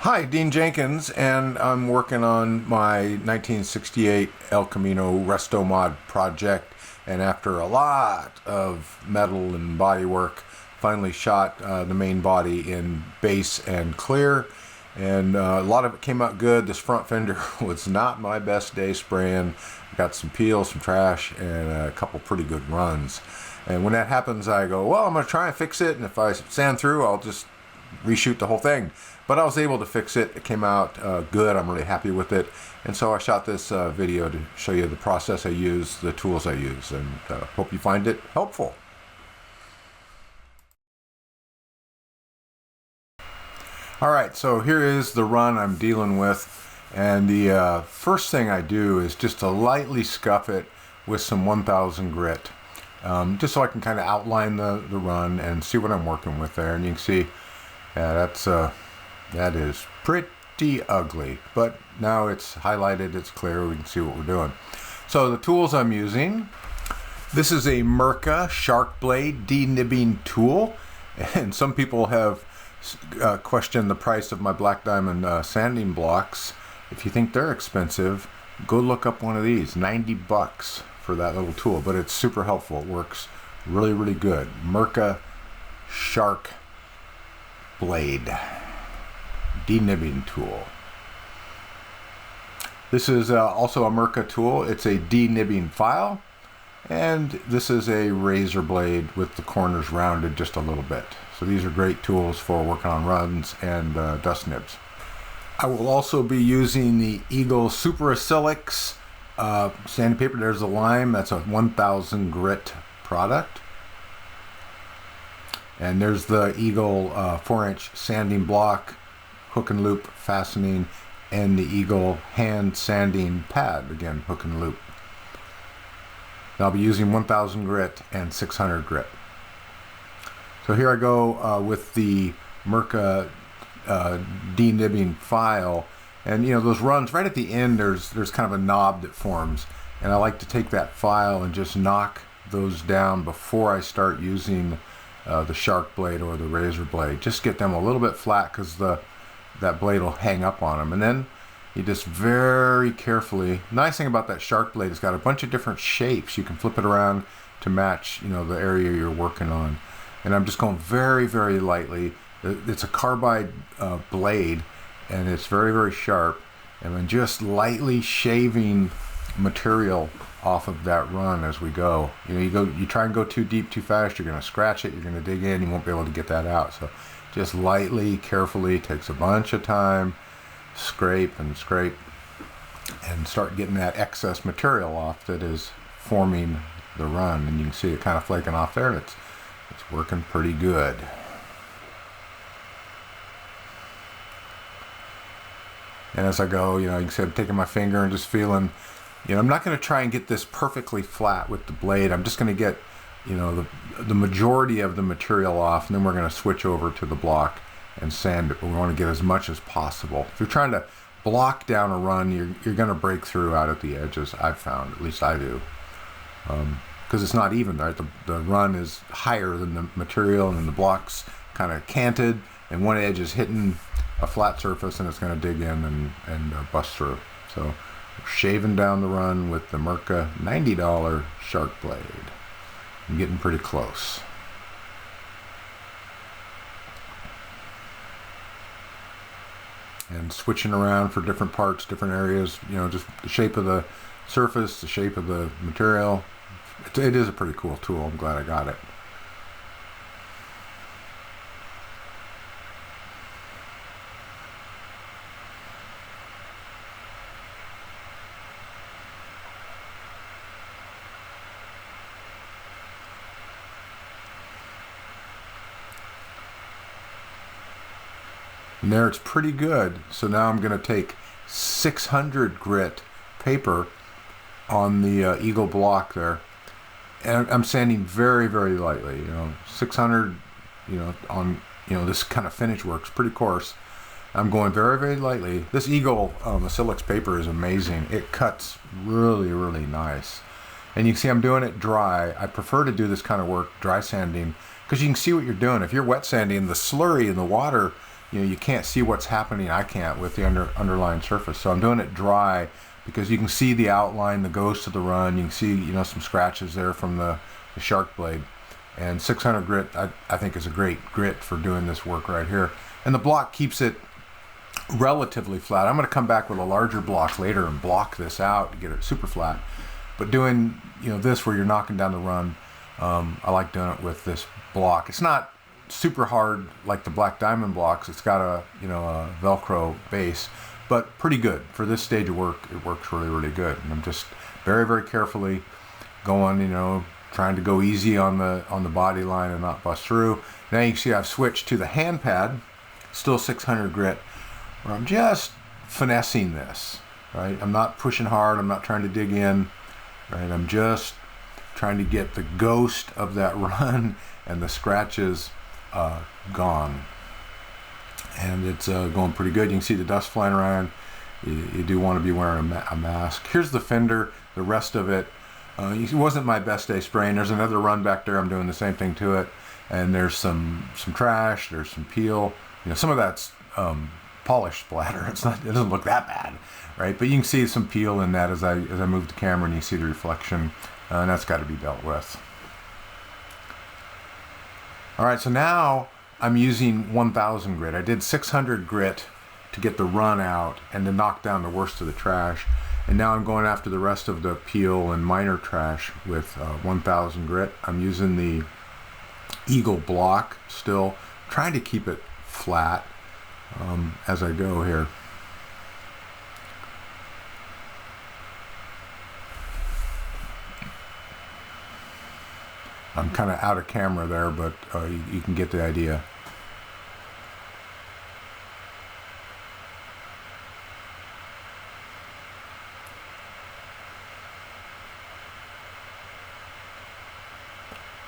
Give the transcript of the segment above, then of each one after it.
Hi, Dean Jenkins, and I'm working on my 1968 El Camino Resto Mod project. And after a lot of metal and body work, finally shot the main body in base and clear. And a lot of it came out good. This front fender was not my best day spraying. Got some peels, some trash, and a couple pretty good runs. And when that happens, I go, well, I'm going to try and fix it. And if I sand through, I'll just reshoot the whole thing. But I was able to fix it. It came out good. I'm really happy with it. And so I shot this video to show you the process I use, the tools I use, and hope you find it helpful. All right, so here is the run I'm dealing with. And the first thing I do is just to lightly scuff it with some 1000 grit. Just so I can kind of outline the run and see what I'm working with there. And you can see, yeah, that is pretty ugly, but now it's highlighted, it's clear, we can see what we're doing. So the tools I'm using, this is a Mirka Shark Blade denibbing tool, and some people have questioned the price of my black diamond sanding blocks. If you think they're expensive, go look up one of these, 90 bucks for that little tool, but it's super helpful. It works really, really good. Mirka Shark Blade denibbing tool. This is also a Mirka tool. It's a denibbing file, and this is a razor blade with the corners rounded just a little bit. So these are great tools for working on runs and dust nibs. I will also be using the Eagle Super Acrylics sanding paper. There's the lime. That's a 1000 grit product. And there's the Eagle 4-inch sanding block, hook and loop fastening, and the Eagle hand sanding pad, again, hook and loop. And I'll be using 1000 grit and 600 grit. So here I go with the Mirka denibbing file, and you know those runs right at the end, there's kind of a knob that forms, and I like to take that file and just knock those down before I start using the shark blade or the razor blade. Just get them a little bit flat because that blade will hang up on them, and then you just very carefully. Nice thing about that shark blade, it's got a bunch of different shapes. You can flip it around to match, you know, the area you're working on. And I'm just going very, very lightly. It's a carbide blade, and it's very, very sharp. And I'm just lightly shaving material off of that run as we go. You know, you try and go too deep, too fast, you're going to scratch it, you're going to dig in, you won't be able to get that out. So just lightly, carefully, takes a bunch of time, scrape and scrape, and start getting that excess material off that is forming the run. And you can see it kind of flaking off there, and it's working pretty good. And as I go, you know, you can see I'm taking my finger and just feeling, you know, I'm not going to try and get this perfectly flat with the blade. I'm just going to get, you know, the majority of the material off, and then we're going to switch over to the block and sand it. But we want to get as much as possible. If you're trying to block down a run, you're going to break through out at the edges, I've found. At least I do. Because it's not even, right? The run is higher than the material, and then the block's kind of canted, and one edge is hitting a flat surface, and it's going to dig in and bust through. So we're shaving down the run with the Mirka $90 shark blade. I'm getting pretty close. And switching around for different parts, different areas, you know, just the shape of the surface, the shape of the material. It is a pretty cool tool. I'm glad I got it. And there it's pretty good. So now I'm going to take 600 grit paper on the Eagle block there, and I'm sanding very, very lightly. You know, 600, you know, on, you know, this kind of finish works pretty coarse. I'm going very, very lightly. This Eagle acrylics paper is amazing. It cuts really, really nice. And you can see I'm doing it dry. I prefer to do this kind of work dry sanding because you can see what you're doing. If you're wet sanding, the slurry in the water you can't see what's happening. I can't with the underlying surface. So I'm doing it dry because you can see the outline, the ghost of the run. You can see, some scratches there from the shark blade. And 600 grit, I think, is a great grit for doing this work right here. And the block keeps it relatively flat. I'm going to come back with a larger block later and block this out to get it super flat. But doing, this where you're knocking down the run, I like doing it with this block. It's not super hard like the Black Diamond blocks. It's got a Velcro base, but pretty good for this stage of work. It works really, really good. And I'm just very, very carefully going, trying to go easy on the body line and not bust through. Now you can see I've switched to the hand pad, still 600 grit, where I'm just finessing this, right? I'm not pushing hard. I'm not trying to dig in, right? I'm just trying to get the ghost of that run and the scratches gone. And it's going pretty good. You can see the dust flying around. You do want to be wearing a mask. Here's the fender. The rest of it, it wasn't my best day spraying. There's another run back there. I'm doing the same thing to it. And there's some trash. There's some peel. Some of that's polish splatter. It doesn't look that bad, right? But you can see some peel in that as I move the camera, and you see the reflection, and that's got to be dealt with. All right, so now I'm using 1000 grit. I did 600 grit to get the run out and to knock down the worst of the trash. And now I'm going after the rest of the peel and minor trash with 1000 grit. I'm using the Eagle block still, trying to keep it flat as I go here. I'm kind of out of camera there, but you can get the idea.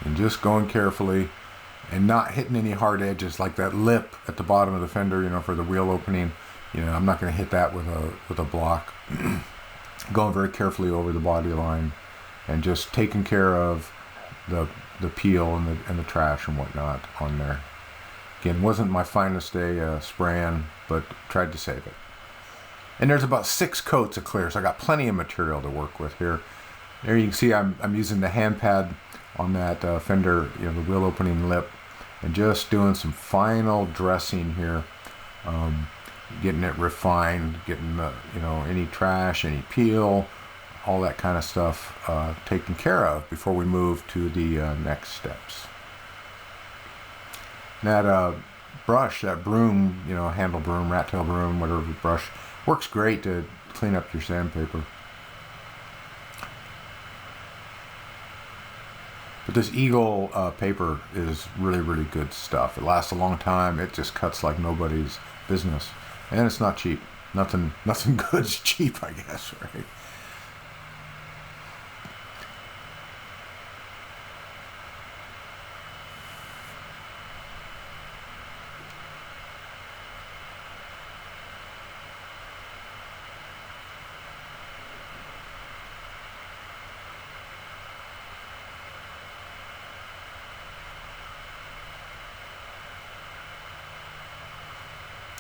And just going carefully and not hitting any hard edges like that lip at the bottom of the fender, for the wheel opening. I'm not going to hit that with a block. Going very carefully over the body line and just taking care of the peel and the trash and whatnot on there. Again, wasn't my finest day spraying, but tried to save it. And there's about 6 coats of clear, so I got plenty of material to work with here. There you can see I'm using the hand pad on that fender, the wheel opening lip, and just doing some final dressing here, getting it refined, getting any trash, any peel, all that kind of stuff taken care of before we move to the next steps. And that brush, that broom, handle broom, rat tail broom, whatever brush, works great to clean up your sandpaper. But this Eagle paper is really, really good stuff. It lasts a long time. It just cuts like nobody's business. And it's not cheap. Nothing good's cheap, I guess, right?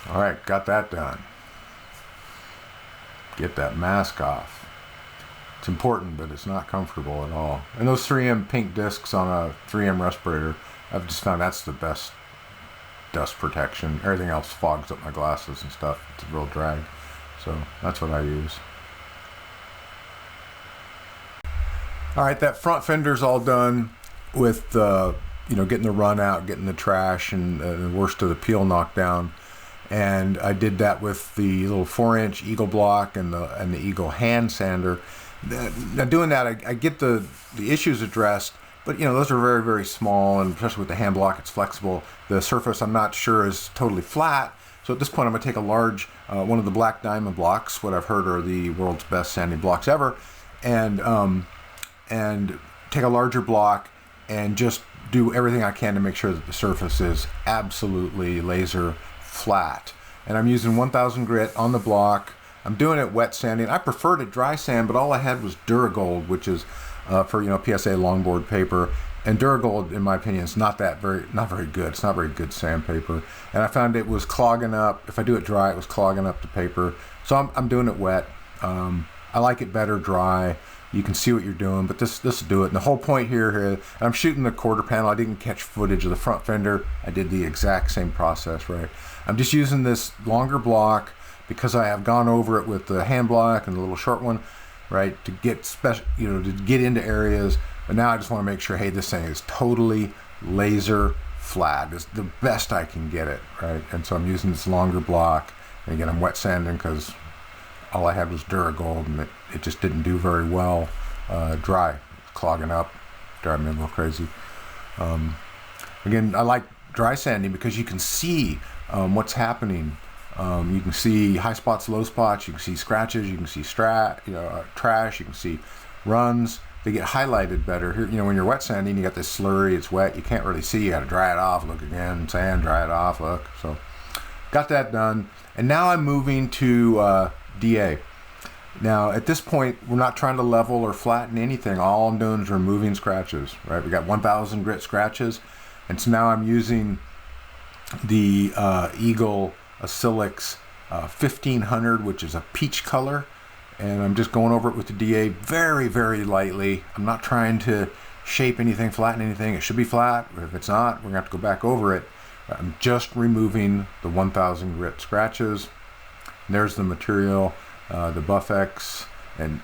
All right, got that done. Get that mask off. It's important, but it's not comfortable at all. And those 3M pink discs on a 3M respirator, I've just found that's the best dust protection. Everything else fogs up my glasses and stuff. It's a real drag. So that's what I use. All right, that front fender's all done with getting the run out, getting the trash and the worst of the peel knocked down. And I did that with the little 4-inch Eagle block and the Eagle hand sander. Now doing that, I get the issues addressed, but those are very, very small, and especially with the hand block, it's flexible. The surface, I'm not sure, is totally flat. So at this point, I'm gonna take a large, one of the Black Diamond blocks, what I've heard are the world's best sanding blocks ever, and take a larger block and just do everything I can to make sure that the surface is absolutely laser flat. And I'm using 1000 grit on the block. I'm doing it wet sanding. I prefer to dry sand, but all I had was Duragold, which is for PSA longboard paper, And Duragold, in my opinion, is not very good. It's not very good sandpaper. And I found it was clogging up. If I do it dry, it was clogging up the paper. So I'm doing it wet. I like it better dry. You can see what you're doing, but this will do it. And the whole point here, I'm shooting the quarter panel. I didn't catch footage of the front fender. I did the exact same process, right? I'm just using this longer block because I have gone over it with the hand block and the little short one, right? To get to get into areas. But now I just want to make sure, hey, this thing is totally laser flat. It's the best I can get it, right? And so I'm using this longer block. And again, I'm wet sanding because all I had was Duragold, and it just didn't do very well dry. Clogging up, driving me a little crazy. Again, I like dry sanding because you can see what's happening. You can see high spots, low spots. You can see scratches. You can see trash. You can see runs. They get highlighted better. Here, when you're wet sanding, you got this slurry. It's wet. You can't really see. You got to dry it off. Look again. Sand. Dry it off. Look. So, got that done. And now I'm moving to DA. Now at this point, we're not trying to level or flatten anything. All I'm doing is removing scratches. Right. We got 1,000 grit scratches, and so now I'm using the Eagle Acrylics 1500, which is a peach color, and I'm just going over it with the DA very, very lightly. I'm not trying to shape anything, flatten anything. It should be flat. If it's not, we're gonna have to go back over it. I'm just removing the 1,000 grit scratches. And there's the material, the Buff-X, and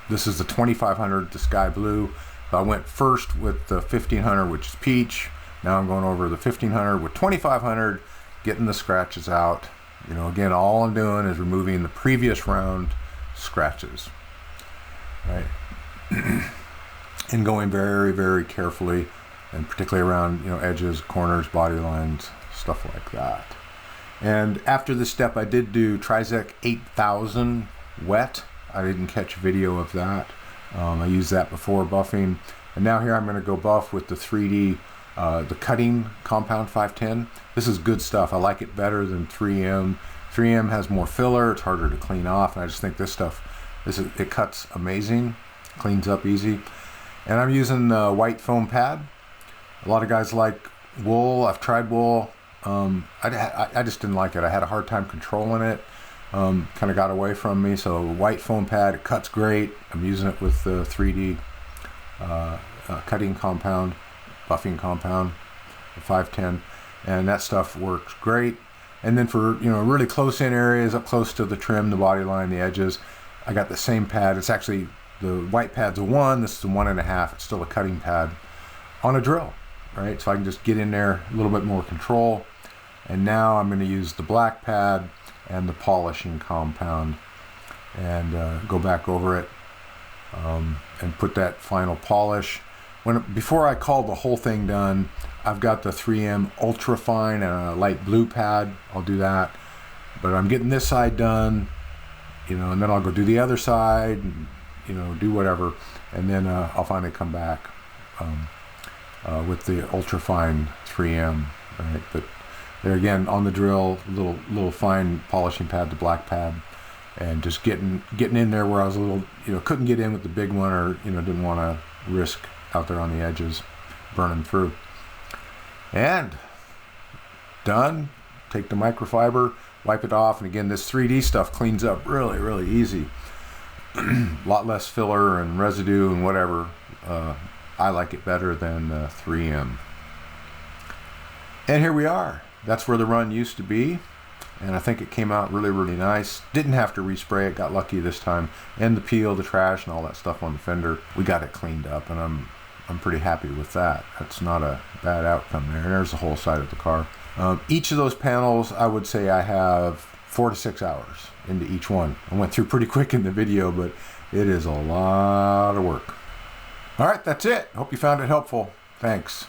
this is the 2500, the sky blue. So I went first with the 1500, which is peach. Now I'm going over the 1500 with 2500, getting the scratches out. Again, all I'm doing is removing the previous round scratches, right? And going very, very carefully, and particularly around edges, corners, body lines, stuff like that. And after this step, I did do Trizec 8000 wet. I didn't catch video of that. I used that before buffing, and now here I'm going to go buff with the 3D, the cutting compound 510. This is good stuff. I like it better than 3M. 3M has more filler. It's harder to clean off, and I just think this stuff, it cuts amazing, cleans up easy. And I'm using the white foam pad. A lot of guys like wool. I've tried wool. I just didn't like it. I had a hard time controlling it. Kind of got away from me. So white foam pad, it cuts great. I'm using it with the 3D cutting compound, buffing compound, the 510, and that stuff works great. And then for really close in areas, up close to the trim, the body line, the edges, I got the same pad. It's actually, the white pad's a 1. This is a 1.5. It's still a cutting pad on a drill, right? So I can just get in there a little bit more control. And now I'm going to use the black pad and the polishing compound and go back over it and put that final polish. Before I call the whole thing done, I've got the 3M ultra fine and a light blue pad. I'll do that, but I'm getting this side done, and then I'll go do the other side, and do whatever, and then I'll finally come back with the ultra fine 3M, right? But there again, on the drill, little fine polishing pad, the black pad, and just getting in there where I was a little, couldn't get in with the big one, or didn't want to risk out there on the edges burning through. And done. Take the microfiber, wipe it off, and again, this 3D stuff cleans up really, really easy. A lot less filler and residue and whatever. I like it better than 3M. And here we are. That's where the run used to be, and I think it came out really, really nice. Didn't have to respray it, got lucky this time. And the peel, the trash, and all that stuff on the fender, we got it cleaned up, and I'm pretty happy with that. That's not a bad outcome there. And there's the whole side of the car. Each of those panels, I would say I have 4 to 6 hours into each one. I went through pretty quick in the video, but it is a lot of work. All right, that's it. Hope you found it helpful. Thanks.